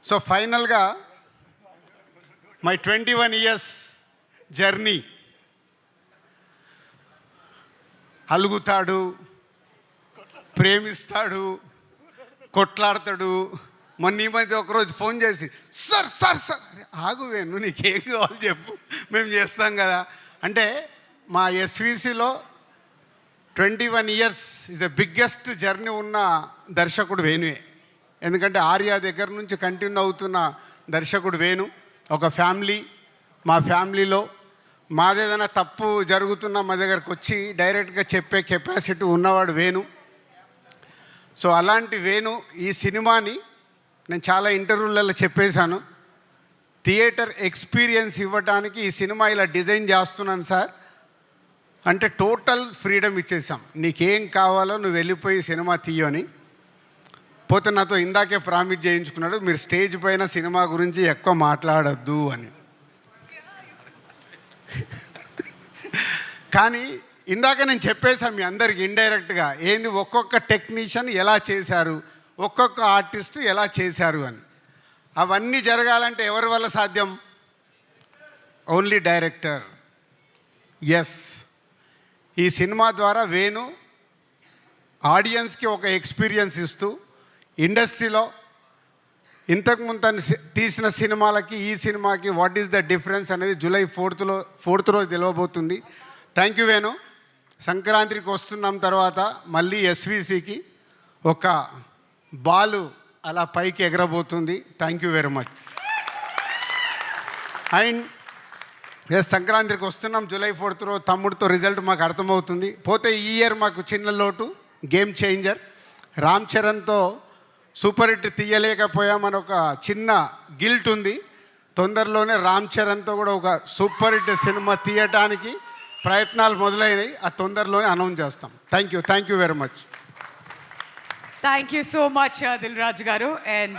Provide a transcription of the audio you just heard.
So ఫైనల్గా my 21 years journey, అలుగుతాడు, ప్రేమిస్తాడు, కొట్లాడతాడు. మొన్న ఈ మధ్య ఒకరోజు ఫోన్ చేసి సార్ సార్ సార్ ఆగువే, నువ్వు నీకేం కావాలి చెప్పు, మేము చేస్తాం కదా అంటే. మా ఎస్విసిలో 21 years is the biggest journey ఉన్న దర్శకుడు వేణువే. ఎందుకంటే ఆర్య దగ్గర నుంచి కంటిన్యూ అవుతున్న దర్శకుడు వేణు. ఒక ఫ్యామిలీ, మా ఫ్యామిలీలో మాదేదైనా తప్పు జరుగుతున్నా మా దగ్గరకు వచ్చి డైరెక్ట్గా చెప్పే కెపాసిటీ ఉన్నవాడు వేణు. సో అలాంటి వేణు ఈ సినిమాని నేను చాలా ఇంటర్వ్యూలలో చెప్పేశాను, థియేటర్ ఎక్స్పీరియన్స్ ఇవ్వడానికి ఈ సినిమా ఇలా డిజైన్ చేస్తున్నాను సార్ అంటే టోటల్ ఫ్రీడమ్ ఇచ్చేసాం. నీకేం కావాలో నువ్వు వెళ్ళిపోయి సినిమా తీయని. పోతే నాతో ఇందాకే ప్రామిస్ చేయించుకున్నాడు, మీరు స్టేజ్ పైన సినిమా గురించి ఎక్కువ మాట్లాడొద్దు అని. కానీ ఇందాక నేను చెప్పేశాను మీ అందరికి ఇండైరెక్ట్గా, ఏంది ఒక్కొక్క టెక్నీషియన్ ఎలా చేశారు, ఒక్కొక్క ఆర్టిస్టు ఎలా చేశారు అని. అవన్నీ జరగాలంటే ఎవరి వల్ల సాధ్యం? Only director. ఎస్, ఈ సినిమా ద్వారా వేణు ఆడియన్స్కి ఒక ఎక్స్పీరియన్స్ ఇస్తూ ఇండస్ట్రీలో ఇంతకుముందు తను తీసిన సినిమాలకి ఈ సినిమాకి వాట్ ఈస్ ద డిఫరెన్స్ అనేది జూలై 4th రోజు తెలియబోతుంది. Thank you Venu. సంక్రాంతికి వస్తున్నాం తర్వాత మళ్ళీ ఎస్విసికి ఒక బాలు అలా పైకి ఎగరబోతుంది. Thank you very much. And yes, సంక్రాంతికి వస్తున్నాం జూలై 4th రోజు. తమ్ముడితో రిజల్ట్ మాకు అర్థమవుతుంది. పోతే ఈ ఇయర్ మాకు చిన్న లోటు, గేమ్ చేంజర్. రామ్ చరణ్తో సూపర్ హిట్ తీయలేకపోయామని ఒక చిన్న గిల్ట్ ఉంది. తొందరలోనే రామ్ చరణ్తో కూడా ఒక సూపర్ హిట్ సినిమా తీయటానికి ప్రయత్నాలు మొదలైనవి. ఆ తొందరలోనే అనౌన్స్ చేస్తాం. Thank you very much. Thank you so much, Dil Raju garu. And